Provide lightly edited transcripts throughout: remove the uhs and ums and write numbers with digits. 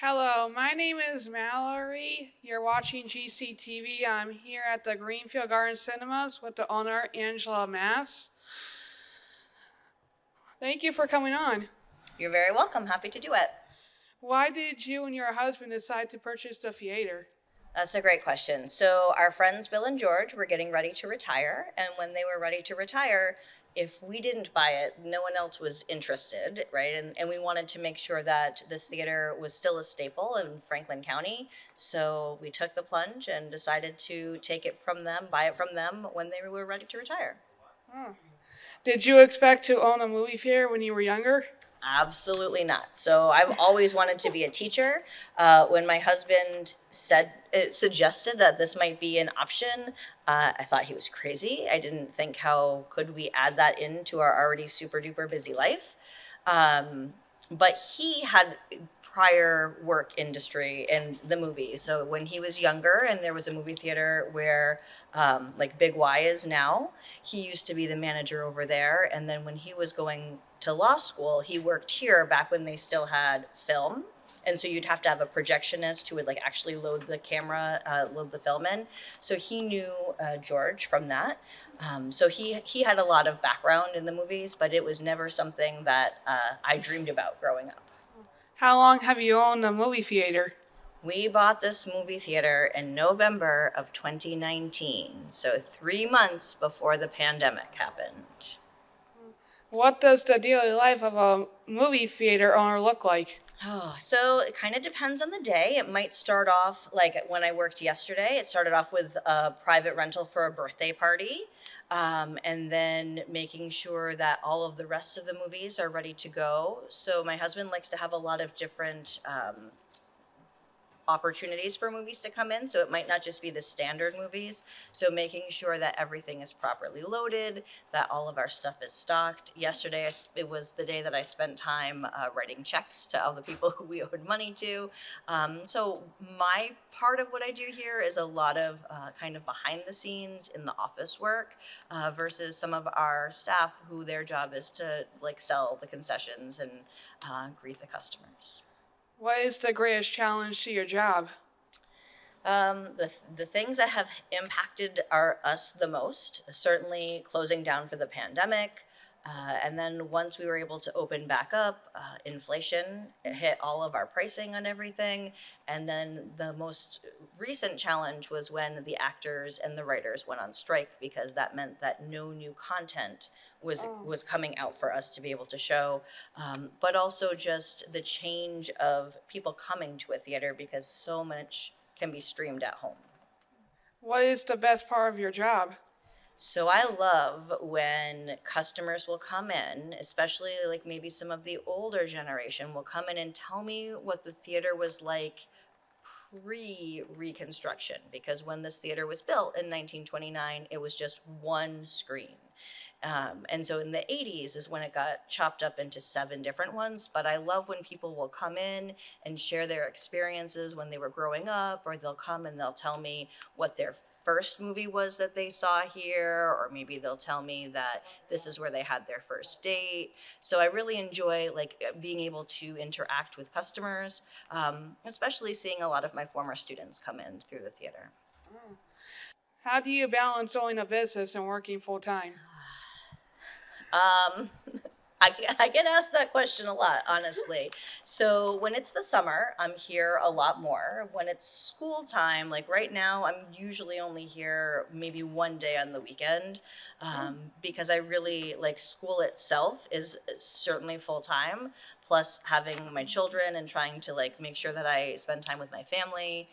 Hello, my name is Malerie. You're watching GCTV. I'm here at the Greenfield Garden Cinemas with the owner, Angela Mass. Thank you for coming on. You're very welcome. Happy to do it. Why did you and your husband decide to purchase the theater? That's a great question. So, our friends Bill and George were getting ready to retire. And when they were ready to retire, if we didn't buy it, no one else was interested, right? And we wanted to make sure that this theater was still a staple in Franklin County. So, we took the plunge and decided to take it from them, buy it from them when they were ready to retire. Oh. Did you expect to own a movie theater when you were younger? Absolutely not. So I've always wanted to be a teacher. When my husband suggested that this might be an option, I thought he was crazy. I didn't think how could we add that into our already super duper busy life. But he had prior work industry in the movie. So when he was younger and there was a movie theater where like Big Y is now, he used to be the manager over there. And then when he was going to law school, he worked here back when they still had film. And so you'd have to have a projectionist who would like actually load the camera, load the film in. So he knew George from that. So he had a lot of background in the movies, but it was never something that I dreamed about growing up. How long have you owned a movie theater? We bought this movie theater in November of 2019, so 3 months before the pandemic happened. What does the daily life of a movie theater owner look like? Oh, so it kind of depends on the day. It might start off like when I worked yesterday, it started off with a private rental for a birthday party. And then making sure that all of the rest of the movies are ready to go. So my husband likes to have a lot of different opportunities for movies to come in. So it might not just be the standard movies. So making sure that everything is properly loaded, that all of our stuff is stocked. Yesterday, it was the day that I spent time writing checks to all the people who we owed money to. So my part of what I do here is a lot of kind of behind the scenes in the office work versus some of our staff who their job is to like sell the concessions and greet the customers. What is the greatest challenge to your job? The things that have impacted us the most, certainly closing down for the pandemic. And then once we were able to open back up, inflation hit all of our pricing on everything. And then the most recent challenge was when the actors and the writers went on strike because that meant that no new content was coming out for us to be able to show. But also just the change of people coming to a theater because so much can be streamed at home. What is the best part of your job? So I love when customers will come in, especially like maybe some of the older generation will come in and tell me what the theater was like pre-reconstruction, because when this theater was built in 1929 it was just one screen. And so in the 80s is when it got chopped up into 7 different ones. But I love when people will come in and share their experiences when they were growing up, or they'll come and they'll tell me what their first movie was that they saw here, or maybe they'll tell me that this is where they had their first date. So I really enjoy like being able to interact with customers, especially seeing a lot of my former students come in through the theater. How do you balance owning a business and working full time? Um, I get asked that question a lot, honestly. So when it's the summer, I'm here a lot more. When it's school time, like right now, I'm usually only here maybe one day on the weekend because I really like school itself is certainly full time, plus having my children and trying to like make sure that I spend time with my family.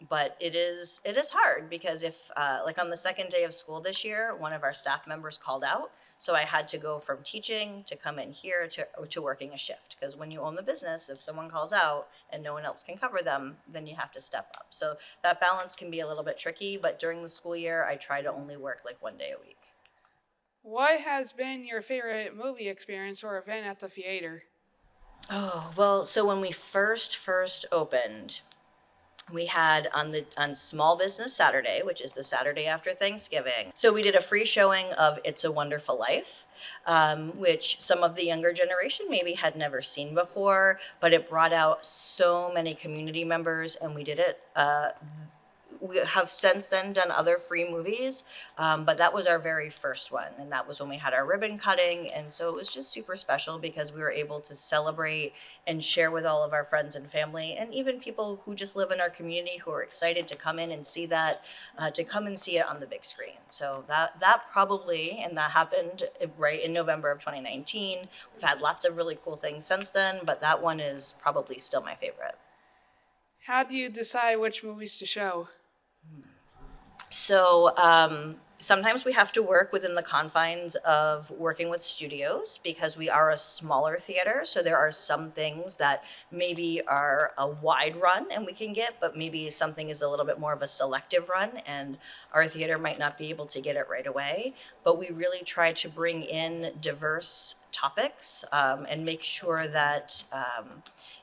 But it is hard because if like on the second day of school this year, one of our staff members called out, so I had to go from teaching to come in here to working a shift, because when you own the business, if someone calls out and no one else can cover them, then you have to step up. So that balance can be a little bit tricky, but during the school year, I try to only work like one day a week. What has been your favorite movie experience or event at the theater? Oh, well, so when we first opened, We had on Small Business Saturday, which is the Saturday after Thanksgiving. So we did a free showing of It's a Wonderful Life, which some of the younger generation maybe had never seen before, but it brought out so many community members, and we did it. We have since then done other free movies, but that was our very first one, and that was when we had our ribbon cutting, and so it was just super special because we were able to celebrate and share with all of our friends and family, and even people who just live in our community who are excited to come in and see that, to come and see it on the big screen. So that probably, and that happened right in November of 2019. We've had lots of really cool things since then, but that one is probably still my favorite. How do you decide which movies to show? So sometimes we have to work within the confines of working with studios because we are a smaller theater. So there are some things that maybe are a wide run and we can get, but maybe something is a little bit more of a selective run and our theater might not be able to get it right away. But we really try to bring in diverse topics and make sure that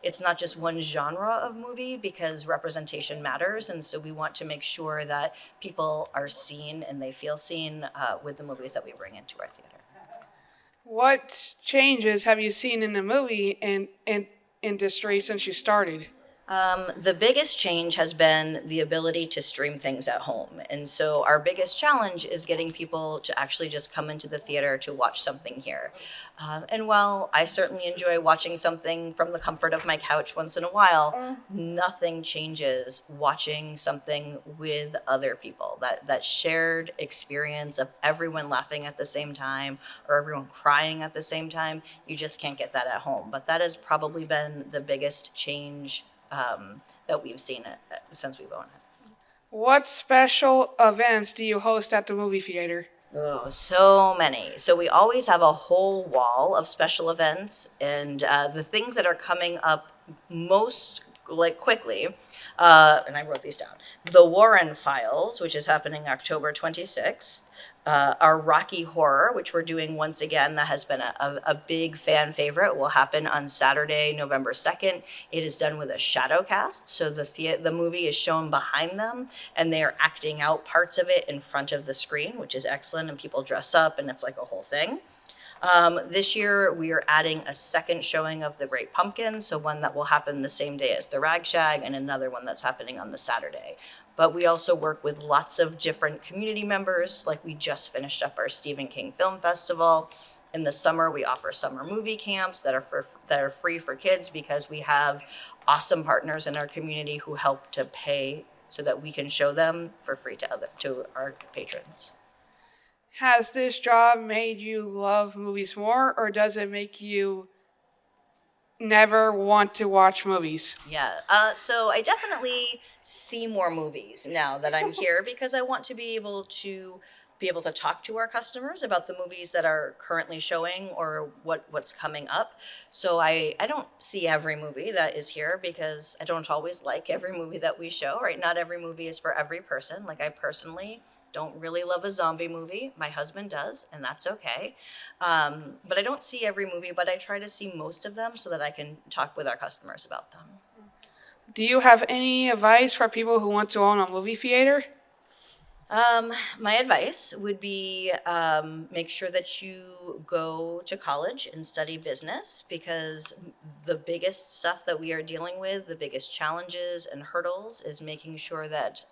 it's not just one genre of movie because representation matters. And so we want to make sure that people are seen and they feel seen with the movies that we bring into our theater. What changes have you seen in the movie industry since you started? The biggest change has been the ability to stream things at home. And so our biggest challenge is getting people to actually just come into the theater to watch something here. And while I certainly enjoy watching something from the comfort of my couch once in a while, nothing changes watching something with other people. That shared experience of everyone laughing at the same time or everyone crying at the same time, you just can't get that at home. But that has probably been the biggest change that we've seen it since we've owned it. What special events do you host at the movie theater? Oh, so many. So we always have a whole wall of special events, and the things that are coming up most like quickly, and I wrote these down. The Warren Files, which is happening October 26th. Our Rocky Horror, which we're doing once again, that has been a big fan favorite, will happen on Saturday, November 2nd. It is done with a shadow cast, so the movie is shown behind them, and they are acting out parts of it in front of the screen, which is excellent, and people dress up, and it's like a whole thing. This year, we are adding a second showing of The Great Pumpkin, so one that will happen the same day as The Rag Shag, and another one that's happening on the Saturday. But we also work with lots of different community members, like we just finished up our Stephen King Film Festival. In the summer, we offer summer movie camps that are free for kids because we have awesome partners in our community who help to pay so that we can show them for free to our patrons. Has this job made you love movies more, or does it make you never want to watch movies? Yeah, so I definitely see more movies now that I'm here because I want to be able to talk to our customers about the movies that are currently showing or what's coming up. So I don't see every movie that is here because I don't always like every movie that we show, right? Not every movie is for every person. Like I personally don't really love a zombie movie. My husband does, and that's okay. But I don't see every movie, but I try to see most of them so that I can talk with our customers about them. Do you have any advice for people who want to own a movie theater? My advice would be make sure that you go to college and study business because the biggest stuff that we are dealing with, the biggest challenges and hurdles is making sure that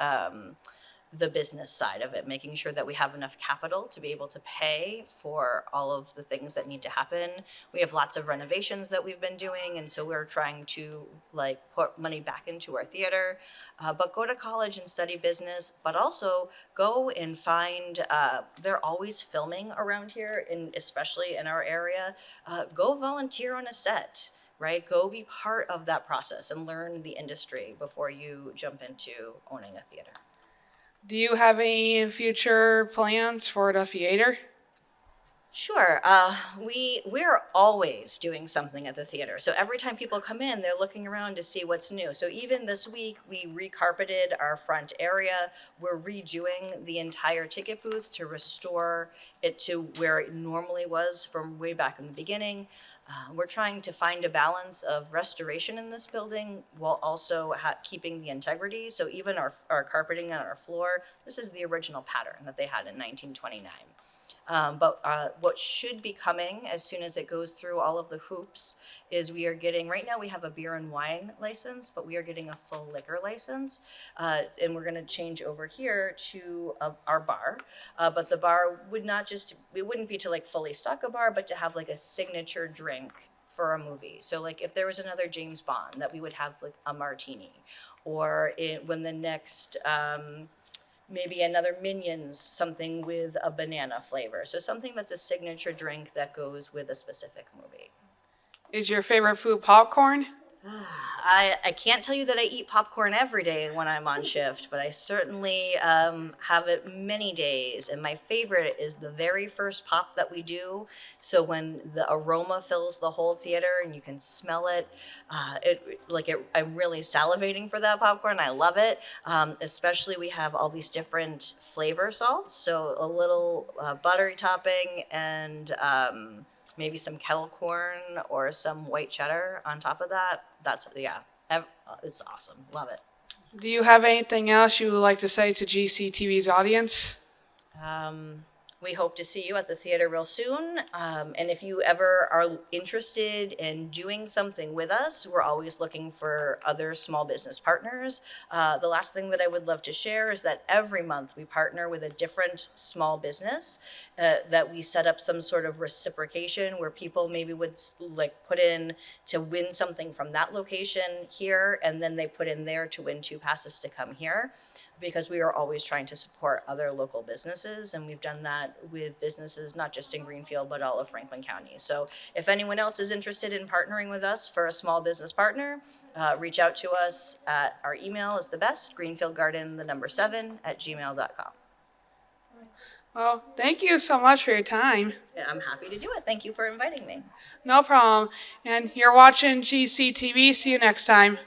the business side of it, making sure that we have enough capital to be able to pay for all of the things that need to happen. We have lots of renovations that we've been doing, and so we're trying to like put money back into our theater. But go to college and study business, but also go and find, they're always filming around here, especially in our area. Go volunteer on a set. Right? Go be part of that process and learn the industry before you jump into owning a theater. Do you have any future plans for the theater? Sure. We're always doing something at the theater. So every time people come in, they're looking around to see what's new. So even this week, we recarpeted our front area. We're redoing the entire ticket booth to restore it to where it normally was from way back in the beginning. We're trying to find a balance of restoration in this building while also keeping the integrity. So even our carpeting on our floor, this is the original pattern that they had in 1929. But what should be coming as soon as it goes through all of the hoops is we are getting, right now we have a beer and wine license, but we are getting a full liquor license. And we're going to change over here to our bar. But the bar would not just, it wouldn't be to like fully stock a bar, but to have like a signature drink for a movie. So like if there was another James Bond, that we would have like a martini, or when the next, maybe another Minions, something with a banana flavor. So something that's a signature drink that goes with a specific movie. Is your favorite food popcorn? I can't tell you that I eat popcorn every day when I'm on shift, but I certainly have it many days. And my favorite is the very first pop that we do. So when the aroma fills the whole theater and you can smell it, I'm really salivating for that popcorn. I love it. Especially we have all these different flavor salts. So a little buttery topping and maybe some kettle corn or some white cheddar on top of that. It's awesome. Love it. Do you have anything else you would like to say to GCTV's audience? We hope to see you at the theater real soon. And if you ever are interested in doing something with us, we're always looking for other small business partners. The last thing that I would love to share is that every month we partner with a different small business that we set up some sort of reciprocation where people maybe would like put in to win something from that location here, and then they put in there to win 2 passes to come here, because we are always trying to support other local businesses, and we've done that with businesses not just in Greenfield but all of Franklin County. So if anyone else is interested in partnering with us for a small business partner, reach out to us at our email is the best, greenfieldgarden7@gmail.com. Well, thank you so much for your time. Yeah, I'm happy to do it. Thank you for inviting me. No problem. And you're watching GCTV. See you next time.